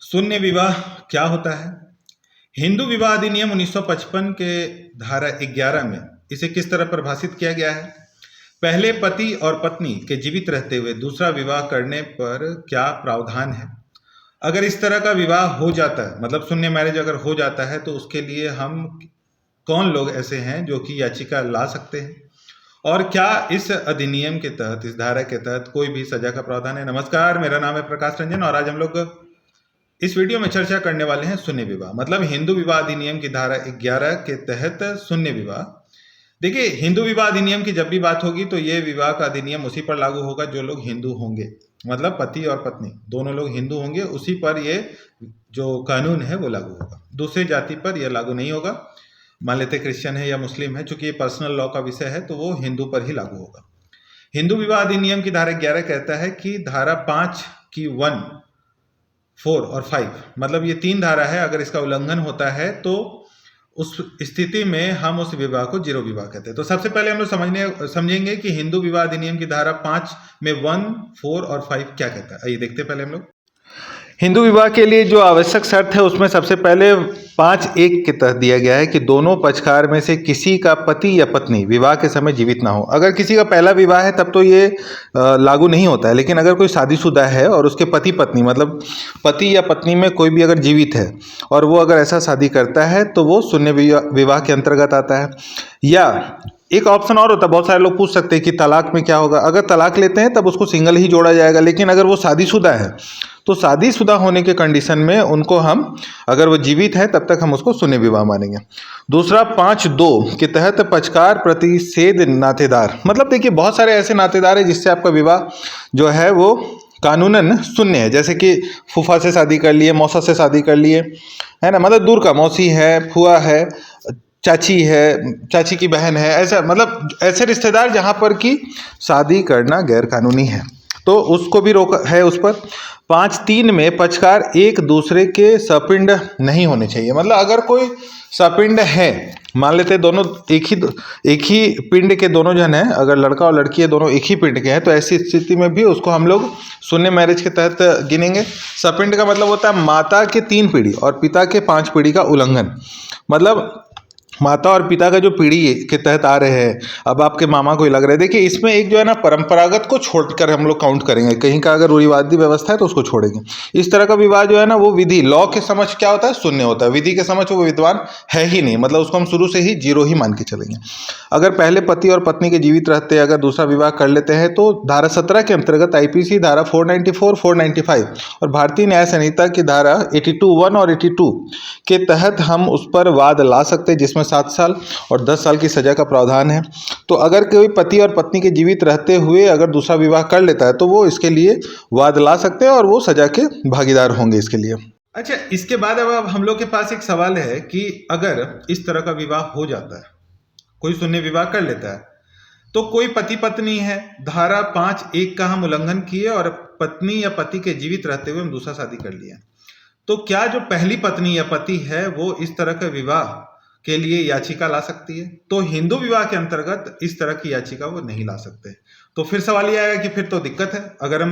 शून्य विवाह क्या होता है? हिंदू विवाह अधिनियम 1955 के धारा 11 में इसे किस तरह परिभाषित किया गया है? पहले पति और पत्नी के जीवित रहते हुए दूसरा विवाह करने पर क्या प्रावधान है? अगर इस तरह का विवाह हो जाता है, मतलब शून्य मैरिज अगर हो जाता है, तो उसके लिए हम कौन लोग ऐसे हैं जो कि याचिका ला सकते हैं? और क्या इस अधिनियम के तहत, इस धारा के तहत कोई भी सजा का प्रावधान है? नमस्कार, मेरा नाम है प्रकाश रंजन और आज हम लोग इस वीडियो में चर्चा करने वाले हैं शून्य विवाह, मतलब हिंदू विवाह अधिनियम की धारा 11 के तहत शून्य विवाह। देखिए, हिंदू विवाह अधिनियम की जब भी बात होगी तो ये विवाह का अधिनियम उसी पर लागू होगा जो लोग हिंदू होंगे, मतलब पति और पत्नी दोनों लोग हिंदू होंगे, उसी पर ये जो कानून है वो लागू होगा। दूसरे जाति पर यह लागू नहीं होगा। मान लेते क्रिश्चियन है या मुस्लिम है, चूंकि ये पर्सनल लॉ का विषय है तो वो हिंदू पर ही लागू होगा। हिंदू विवाह अधिनियम की धारा 11 कहता है कि धारा 5 की 1, 4 और 5, मतलब ये 3 धारा है, अगर इसका उल्लंघन होता है तो उस स्थिति में हम उस विवाह को जीरो विवाह कहते हैं। तो सबसे पहले हम लोग समझेंगे कि हिंदू विवाह अधिनियम की धारा 5 में 1, 4 और 5 क्या कहता है। आइए देखते हैं पहले हम लोग। हिंदू विवाह के लिए जो आवश्यक शर्त है उसमें सबसे पहले 5(1) के तहत दिया गया है कि दोनों पक्षकार में से किसी का पति या पत्नी विवाह के समय जीवित ना हो। अगर किसी का पहला विवाह है तब तो ये लागू नहीं होता है, लेकिन अगर कोई शादीशुदा है और उसके पति पत्नी, मतलब पति या पत्नी में कोई भी अगर जीवित है और वो अगर ऐसा शादी करता है तो वो शून्य विवाह के अंतर्गत आता है। या एक ऑप्शन और होता है, बहुत सारे लोग पूछ सकते हैं कि तलाक में क्या होगा। अगर तलाक लेते हैं तब उसको सिंगल ही जोड़ा जाएगा, लेकिन अगर वो शादीशुदा है तो शादीशुदा होने के कंडीशन में उनको हम, अगर वो जीवित है तब तक हम उसको शून्य विवाह मानेंगे। दूसरा 5(2) के तहत पक्षकार प्रतिषेध नातेदार, मतलब देखिए बहुत सारे ऐसे नातेदार हैं जिससे आपका विवाह जो है वो कानूनन शून्य है, जैसे कि फूफा से शादी कर लिए, मौसा से शादी कर लिए, है ना, मतलब दूर का मौसी है, फुआ है, चाची है, चाची की बहन है, ऐसा मतलब ऐसे रिश्तेदार जहाँ पर कि शादी करना गैर कानूनी है तो उसको भी रोक है उस पर। 5(3) में पक्षकार एक दूसरे के सपिंड नहीं होने चाहिए, मतलब अगर कोई सपिंड है, मान लेते दोनों एक ही पिंड के दोनों जन हैं, अगर लड़का और लड़की है दोनों एक ही पिंड के हैं, तो ऐसी स्थिति में भी उसको हम लोग शून्य मैरिज के तहत गिनेंगे। सपिंड का मतलब होता है माता के 3 पीढ़ी और पिता के 5 पीढ़ी का उल्लंघन, मतलब माता और पिता का जो पीढ़ी के तहत आ रहे हैं, अब आपके मामा को ही लग रहा है। देखिए इसमें एक जो है ना परंपरागत को छोड़कर हम लोग काउंट करेंगे, कहीं का अगर रूढ़िवादी व्यवस्था है तो उसको छोड़ेंगे। इस तरह का विवाह जो है ना वो विधि लॉ के समक्ष क्या होता है, शून्य होता है, विधि के समक्ष वो विद्वान है ही नहीं, मतलब उसको हम शुरू से ही जीरो ही मान के चलेंगे। अगर पहले पति और पत्नी के जीवित रहते अगर दूसरा विवाह कर लेते हैं तो धारा 17 के अंतर्गत IPC धारा 494, 495 और भारतीय न्याय संहिता की धारा 82(1) और 82 के तहत हम उस पर वाद ला सकते हैं, जिसमें 7 साल और 10 साल की सजा का प्रावधान है। तो अगर कोई पति और पत्नी के जीवित रहते हुए अगर दूसरा विवाह कर लेता है तो वो इसके लिए वाद ला सकते हैं और वो सजा के भागीदार होंगे इसके लिए। अच्छा, इसके बाद अब हम लोग के पास एक सवाल है कि अगर इस तरह का विवाह हो जाता है, कोई शून्य विवाह कर लेता है, तो कोई पति पत्नी है, धारा 5(1) का हम उल्लंघन किए और पत्नी या पति के जीवित रहते हुए हम दूसरा शादी कर लिया, तो क्या जो पहली पत्नी या पति है वो इस तरह का विवाह के लिए याचिका ला सकती है? तो हिंदू विवाह के अंतर्गत इस तरह की याचिका वो नहीं ला सकते। तो फिर सवाल ये आएगा कि फिर तो दिक्कत है, अगर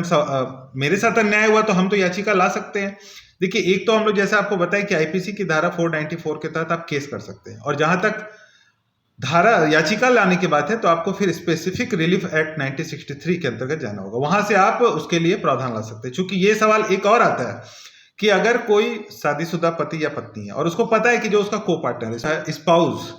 मेरे साथ अन्याय हुआ तो हम तो याचिका ला सकते हैं। देखिए, एक तो हम लोग जैसा आपको बताया कि IPC की धारा 494 के तहत आप केस कर सकते हैं, और जहां तक धारा याचिका लाने की बात है तो आपको फिर स्पेसिफिक रिलीफ एक्ट 1963 के अंतर्गत जाना होगा, वहां से आप उसके लिए प्रावधान ला सकते हैं। चूंकि ये सवाल एक और आता है कि अगर कोई शादीशुदा पति या पत्नी है और उसको पता है कि जो उसका को पार्टनर है, स्पाउस,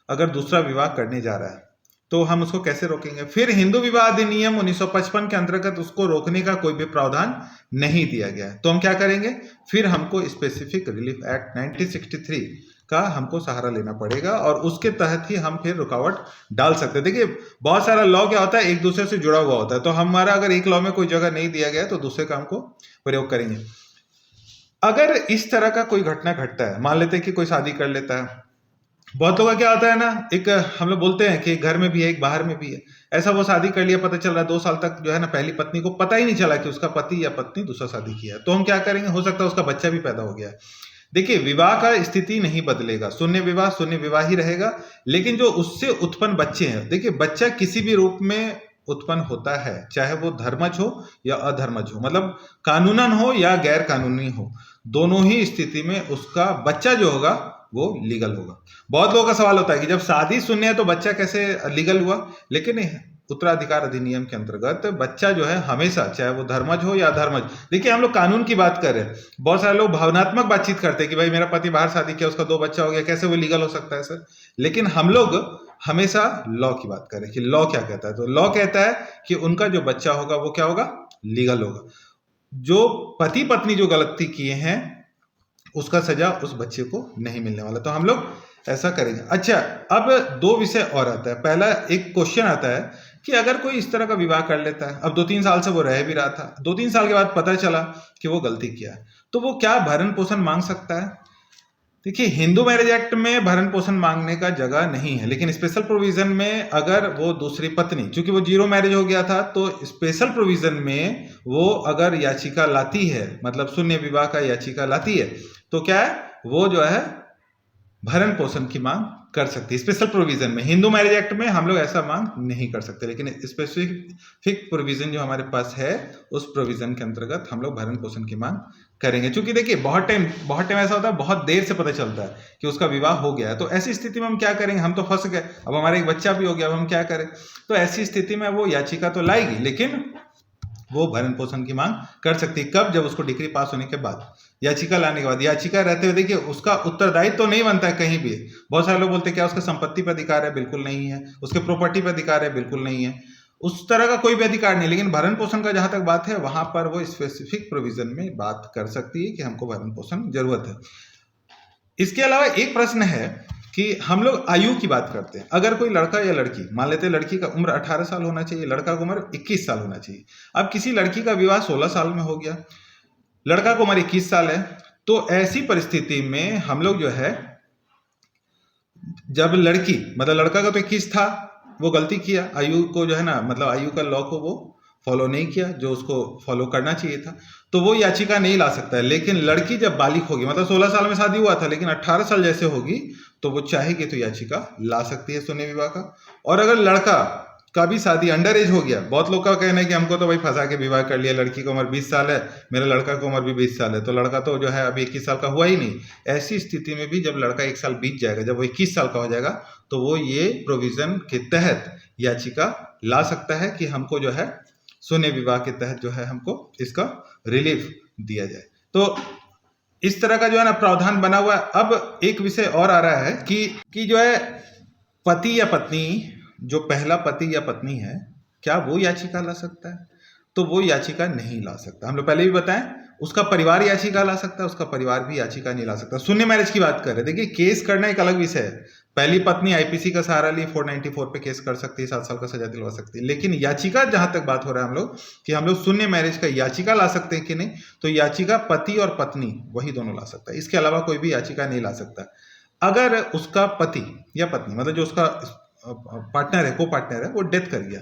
अगर दूसरा विवाह करने जा रहा है तो हम उसको कैसे रोकेंगे? फिर हिंदू विवाह अधिनियम 1955 के अंतर्गत उसको रोकने का कोई भी प्रावधान नहीं दिया गया है, तो हम क्या करेंगे? फिर हमको स्पेसिफिक रिलीफ एक्ट 1963 का हमको सहारा लेना पड़ेगा और उसके तहत ही हम फिर रुकावट डाल सकते हैं। देखिए बहुत सारा लॉ क्या होता है, एक दूसरे से जुड़ा हुआ होता है, तो हमारा अगर एक लॉ में कोई जगह नहीं दिया गया तो दूसरे का हमको प्रयोग करेंगे। अगर इस तरह का कोई घटना घटता है, मान लेते हैं कि कोई शादी कर लेता है, बहुत लोगों का क्या होता है ना, एक हम लोग बोलते हैं कि एक घर में भी है एक बाहर में भी है, ऐसा वो शादी कर लिया, पता चल रहा है 2 साल तक जो है ना पहली पत्नी को पता ही नहीं चला कि उसका पति या पत्नी दूसरा शादी किया है, तो हम क्या करेंगे? हो सकता है उसका बच्चा भी पैदा हो गया है। देखिए विवाह का स्थिति नहीं बदलेगा, शून्य विवाह ही रहेगा, लेकिन जो उससे उत्पन्न बच्चे हैं, देखिए बच्चा किसी भी रूप में उत्पन्न होता है, चाहे वो धर्मज हो या अधर्मज हो, मतलब कानूनन हो या गैर कानूनी हो, दोनों ही स्थिति में उसका बच्चा जो होगा वो लीगल होगा। बहुत लोगों का सवाल होता है कि जब शादी शून्य है तो बच्चा कैसे लीगल हुआ, लेकिन उत्तराधिकार अधिनियम के अंतर्गत बच्चा जो है हमेशा, चाहे वो धर्मज हो या अधर्मज, देखिए हम लोग कानून की बात कर रहे हैं, बहुत सारे लोग भावनात्मक बातचीत करते हैं कि भाई मेरा पति बाहर शादी किया, उसका 2 बच्चा हो गया, कैसे वो लीगल हो सकता है सर। लेकिन हम लोग हमेशा लॉ की बात करें कि लॉ क्या कहता है। तो लॉ कहता है कि उनका जो बच्चा होगा वो क्या होगा, लीगल होगा। जो पति पत्नी जो गलती किए हैं उसका सजा उस बच्चे को नहीं मिलने वाला। तो हम लोग ऐसा करेंगे। अच्छा, अब 2 विषय और आता है। पहला एक क्वेश्चन आता है कि अगर कोई इस तरह का विवाह कर लेता है, अब 2-3 साल से वो रह भी रहा था, 2-3 साल के बाद पता चला कि वो गलती किया है, तो वो क्या भरण पोषण मांग सकता है? देखिए, हिंदू मैरिज एक्ट में भरण पोषण मांगने का जगह नहीं है, लेकिन स्पेशल प्रोविजन में अगर वो दूसरी पत्नी, चूंकि वो जीरो मैरिज हो गया था, तो स्पेशल प्रोविजन में वो अगर याचिका लाती है, मतलब शून्य विवाह का याचिका लाती है, तो क्या है, वो जो है भरण पोषण की मांग कर सकती है स्पेशल प्रोविजन में। हिंदू मैरिज एक्ट में हम लोग ऐसा मांग नहीं कर सकते, लेकिन स्पेसिफिक प्रोविजन जो हमारे पास है उस प्रोविजन के अंतर्गत हम लोग भरण पोषण की मांग करेंगे। क्योंकि देखिए बहुत टाइम ऐसा होता है, बहुत देर से पता चलता है कि उसका विवाह हो गया है, तो ऐसी स्थिति में हम क्या करेंगे, हम तो फंस गए, अब हमारा एक बच्चा भी हो गया, अब हम क्या करें। तो ऐसी स्थिति में वो याचिका तो लाएगी, लेकिन वो भरण पोषण की मांग कर सकती है। कब? जब उसको डिग्री पास होने के बाद, याचिका लाने के बाद। याचिका रहते हुए देखिए उसका उत्तरदायित्व तो नहीं बनता है कहीं भी। बहुत सारे लोग बोलते हैं क्या उसका संपत्ति पर अधिकार है, बिल्कुल नहीं है। उसके प्रॉपर्टी पर अधिकार है, बिल्कुल नहीं है। उस तरह का कोई भी अधिकार नहीं, लेकिन भरण पोषण का जहां तक बात है वहां पर वो स्पेसिफिक प्रोविजन में बात कर सकती है कि हमको भरण पोषण जरूरत है। इसके अलावा एक प्रश्न है कि हम लोग आयु की बात करते हैं। अगर कोई लड़का या लड़की, मान लेते हैं लड़की का उम्र 18 साल होना चाहिए, लड़का का उम्र 21 साल होना चाहिए। अब किसी लड़की का विवाह 16 साल में हो गया, लड़का का उम्र 21 साल है, तो ऐसी परिस्थिति में हम लोग जो है, जब लड़की, मतलब लड़का का तो 21 था, वो गलती किया, आयु को जो है ना, मतलब आयु का लॉ को वो फॉलो नहीं किया जो उसको फॉलो करना चाहिए था, तो वो याचिका नहीं ला सकता है। लेकिन लड़की जब बालिग होगी, मतलब 16 साल में शादी हुआ था, लेकिन 18 साल जैसे होगी, तो वो चाहेगी तो याचिका ला सकती है शून्य विवाह का। और अगर लड़का का भी शादी अंडर एज हो गया, बहुत लोग का कहना है कि हमको तो भाई फंसा के विवाह कर लिया, लड़की की उम्र 20 साल है, मेरे लड़का की उम्र भी 20 साल है, तो लड़का तो जो है अभी 21 साल का हुआ ही नहीं। ऐसी स्थिति में भी जब लड़का 1 साल बीत जाएगा, जब वो 21 साल का हो जाएगा, तो वो ये प्रोविजन के तहत याचिका ला सकता है कि हमको जो है शून्य विवाह के तहत जो है हमको इसका रिलीफ दिया जाए। तो इस तरह का जो है ना प्रावधान बना हुआ है। अब एक विषय और आ रहा है कि जो है पति या पत्नी, जो पहला पति या पत्नी है, क्या वो याचिका ला सकता है? तो वो याचिका नहीं ला सकता। हम लोग पहले भी बताएं, उसका परिवार याचिका ला सकता है, उसका परिवार भी याचिका नहीं ला सकता। शून्य मैरिज की बात कर रहे हैं। देखिए केस करना एक अलग विषय है। पहली पत्नी आईपीसी का सहारा लिए 494 पे केस कर सकती है, 7 साल का सजा दिलवा सकती है। लेकिन याचिका जहां तक बात हो रहा है हम लोग शून्य मैरिज का याचिका ला सकते हैं कि नहीं, तो याचिका पति और पत्नी वही दोनों ला सकता है, इसके अलावा कोई भी याचिका नहीं ला सकता। अगर उसका पति या पत्नी, मतलब जो उसका पार्टनर है, को पार्टनर है, वो डेथ कर गया,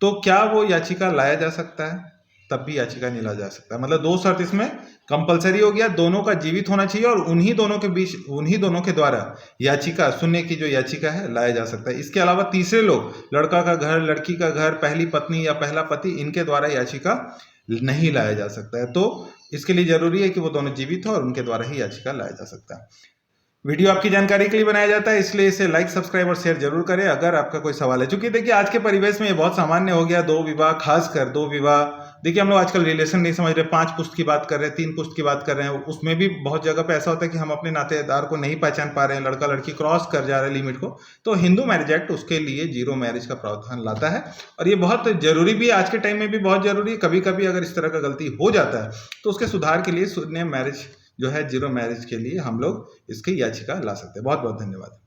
तो क्या वो याचिका लाया जा सकता है? तब भी याचिका नहीं लाया जा सकता। मतलब 2 शर्त इसमें कंपलसरी हो गया, दोनों का जीवित होना चाहिए और उन्हीं दोनों के बीच, उन्हीं दोनों के द्वारा याचिका, शून्य की जो याचिका है, लाया जा सकता है। इसके अलावा तीसरे लोग, लड़का का घर, लड़की का घर, पहली पत्नी या पहला पति, इनके द्वारा याचिका नहीं लाया जा सकता है। तो इसके लिए जरूरी है कि वो दोनों जीवित हो और उनके द्वारा ही याचिका लाया जा सकता है। वीडियो आपकी जानकारी के लिए बनाया जाता है, इसलिए इसे लाइक, सब्सक्राइब और शेयर जरूर करें अगर आपका कोई सवाल है। क्योंकि देखिए आज के परिवेश में ये बहुत सामान्य हो गया, 2 विवाह, खासकर 2 विवाह। देखिए हम लोग आजकल रिलेशन नहीं समझ रहे, 5 पुश्त की बात कर रहे हैं, 3 पुश्त की बात कर रहे हैं। उसमें भी बहुत जगह पे ऐसा होता है कि हम अपने नातेदार को नहीं पहचान पा रहे हैं, लड़का लड़की क्रॉस कर जा रहे हैं लिमिट को। तो हिंदू मैरिज एक्ट उसके लिए जीरो मैरिज का प्रावधान लाता है और ये बहुत जरूरी भी है, आज के टाइम में भी बहुत जरूरी है। कभी कभी अगर इस तरह का गलती हो जाता है तो उसके सुधार के लिए शून्य मैरिज जो है, जीरो मैरिज के लिए हम लोग इसकी याचिका ला सकते हैं। बहुत बहुत धन्यवाद।